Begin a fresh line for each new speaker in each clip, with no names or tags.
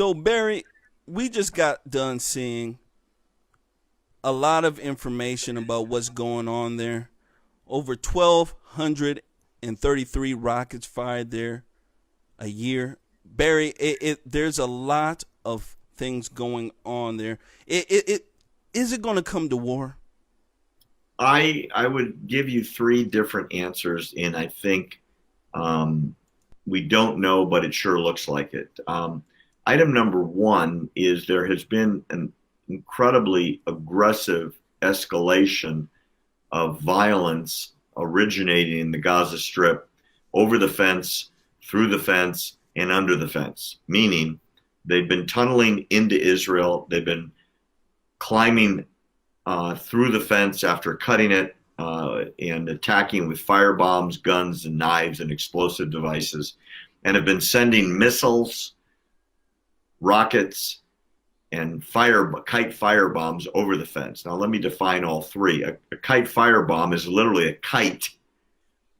So, Barry, we just got done seeing a lot of information about what's going on there. Over 1,233 rockets fired there a year. Barry, there's a lot of things going on there. Is it going to come to war?
I would give you three different answers, and I think we don't know, but it sure looks like it. Item number one is there has been an incredibly aggressive escalation of violence originating in the Gaza Strip, over the fence, through the fence, and under the fence, meaning they've been tunneling into Israel. They've been climbing through the fence after cutting it and attacking with fire bombs, guns, and knives and explosive devices, and have been sending missiles, rockets, and kite fire bombs over the fence. Now, let me define all three. A kite fire bomb is literally a kite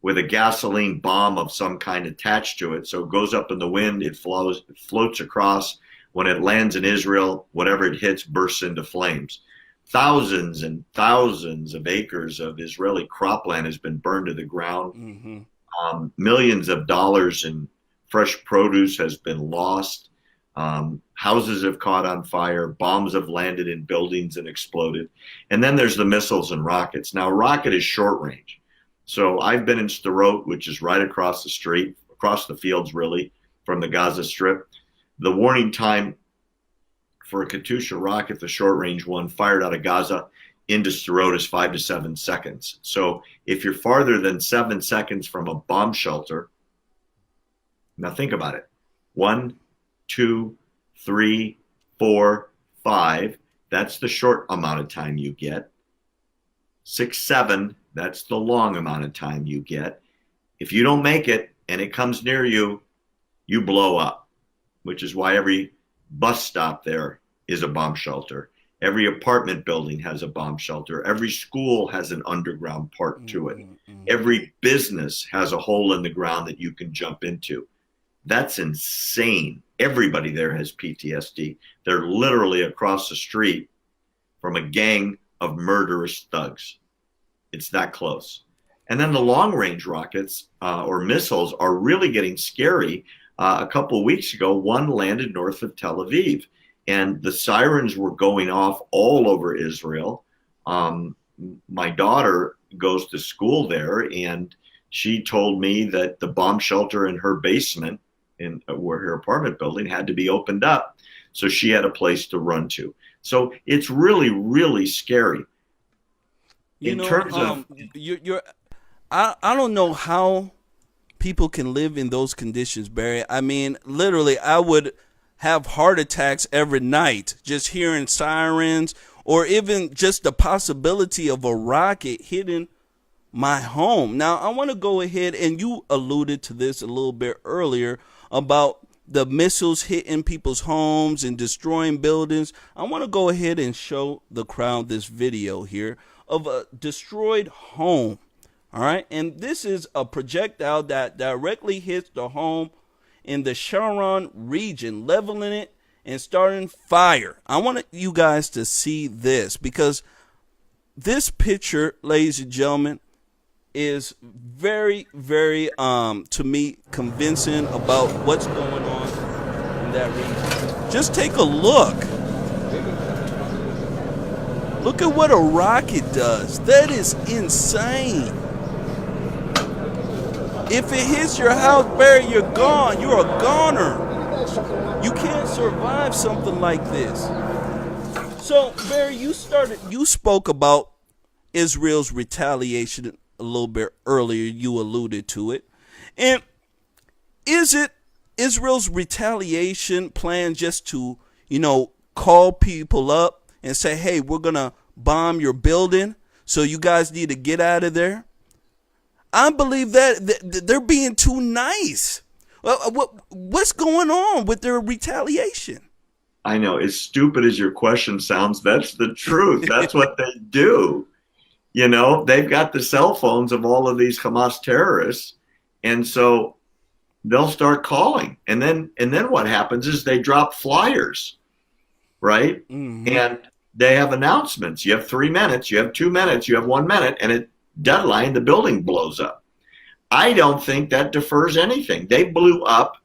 with a gasoline bomb of some kind attached to it. So it goes up in the wind, it floats across. When it lands in Israel, whatever it hits bursts into flames. Thousands and thousands of acres of Israeli cropland has been burned to the ground. Millions of dollars in fresh produce has been lost. Houses have caught on fire. Bombs have landed in buildings and exploded. And then there's the missiles and rockets. Now, rocket is short range. So I've been in Sderot, which is right across the street, across the fields, really, from the Gaza Strip. The warning time for a Katyusha rocket, the short-range one, fired out of Gaza into Sderot is 5 to 7 seconds. So if you're farther than 7 seconds from a bomb shelter, now think about it. 1, 2, 3, 4, 5. That's the short amount of time you get. 6, 7. That's the long amount of time you get. If you don't make it and it comes near you, you blow up, which is why every bus stop there is a bomb shelter. Every apartment building has a bomb shelter. Every school has an underground part to it. Every business has a hole in the ground that you can jump into. That's insane. Everybody there has PTSD. They're literally across the street from a gang of murderous thugs. It's that close. And then the long-range rockets or missiles are really getting scary. A couple of weeks ago, one landed north of Tel Aviv, and the sirens were going off all over Israel. My daughter goes to school there, and she told me that the bomb shelter in her basement, in where her apartment building, had to be opened up, so she had a place to run to. So it's really, really scary.
I don't know how people can live in those conditions, Barry. I mean, literally, I would have heart attacks every night just hearing sirens, or even just the possibility of a rocket hitting my home. Now, I want to go ahead, and you alluded to this a little bit earlier about the missiles hitting people's homes and destroying buildings. I want to go ahead and show the crowd this video here of a destroyed home. All right. And this is a projectile that directly hits the home in the Sharon region, leveling it and starting fire. I want you guys to see this, because this picture, ladies and gentlemen, is very, very, to me, convincing about what's going on in that region. Just take a look. Look at what a rocket does. That is insane. If it hits your house, Barry, you're gone. You're a goner. You can't survive something like this. So, Barry, you spoke about Israel's retaliation a little bit earlier. You alluded to it. And is it Israel's retaliation plan just to, call people up and say, hey, we're going to bomb your building, so you guys need to get out of there? I believe that they're being too nice. What's going on with their retaliation?
I know, as stupid as your question sounds, that's the truth. That's what they do. They've got the cell phones of all of these Hamas terrorists. And so they'll start calling. And then what happens is they drop flyers, right?
Mm-hmm.
And they have announcements. You have 3 minutes, you have 2 minutes, you have 1 minute, and at deadline, the building blows up. I don't think that defers anything. They blew up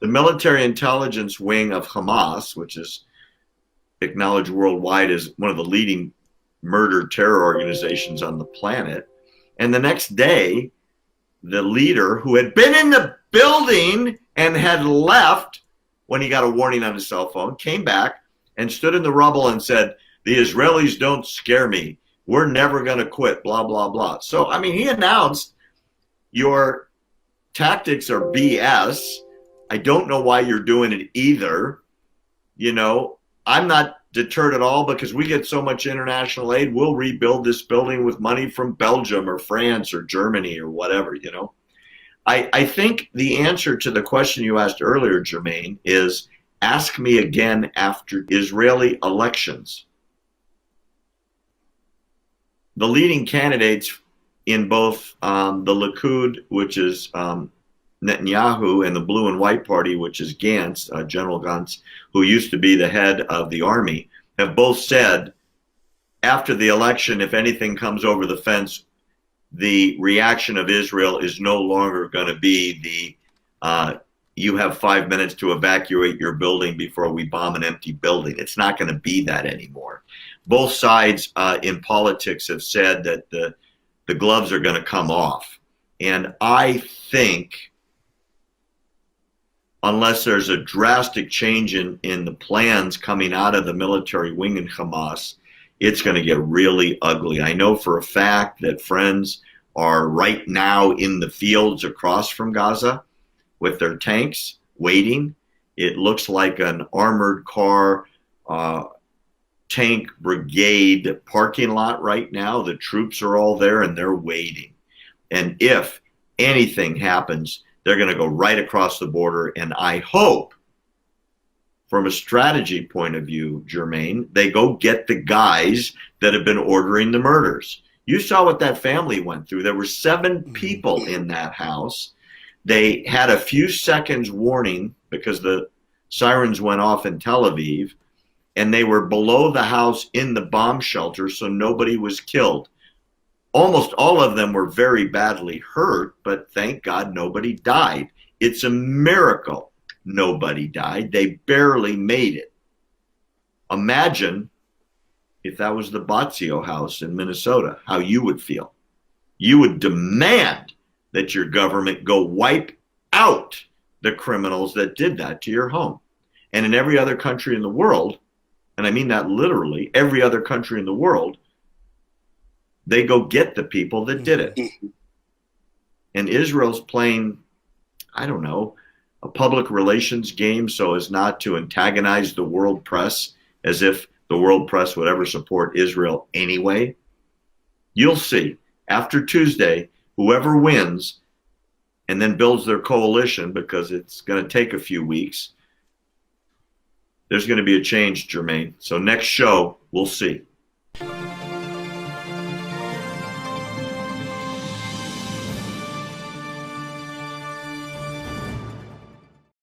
the military intelligence wing of Hamas, which is acknowledged worldwide as one of the leading murder terror organizations on the planet. And the next day, the leader, who had been in the building and had left when he got a warning on his cell phone, came back and stood in the rubble and said, "The Israelis don't scare me. We're never going to quit, blah, blah, blah." So, I mean, he announced, your tactics are BS. I don't know why you're doing it either. You know, I'm not deterred at all because we get so much international aid. We'll rebuild this building with money from Belgium or France or Germany or whatever, you know. I think the answer to the question you asked earlier, Jermaine, is ask me again after Israeli elections. The leading candidates in both the Likud, which is Netanyahu, and the Blue and White Party, which is Gantz, General Gantz, who used to be the head of the army, have both said after the election, if anything comes over the fence, the reaction of Israel is no longer going to be you have 5 minutes to evacuate your building before we bomb an empty building. It's not going to be that anymore. Both sides in politics have said that the gloves are going to come off. And I think, unless there's a drastic change in the plans coming out of the military wing in Hamas, it's going to get really ugly. I know for a fact that friends are right now in the fields across from Gaza with their tanks waiting. It looks like an armored car tank brigade parking lot right now. The troops are all there and they're waiting. And if anything happens, they're going to go right across the border. And I hope, from a strategy point of view, Jermaine, they go get the guys that have been ordering the murders. You saw what that family went through. There were 7 people in that house. They had a few seconds warning because the sirens went off in Tel Aviv, and they were below the house in the bomb shelter, so nobody was killed. Almost all of them were very badly hurt, but thank God nobody died. It's a miracle nobody died. They barely made it. Imagine if that was the Botsio house in Minnesota, how you would feel. You would demand that your government go wipe out the criminals that did that to your home. And in every other country in the world, and I mean that literally, every other country in the world, they go get the people that did it. And Israel's playing, I don't know, a public relations game so as not to antagonize the world press, as if the world press would ever support Israel anyway. You'll see. After Tuesday, whoever wins and then builds their coalition, because it's going to take a few weeks, there's going to be a change, Jermaine. So next show, we'll see.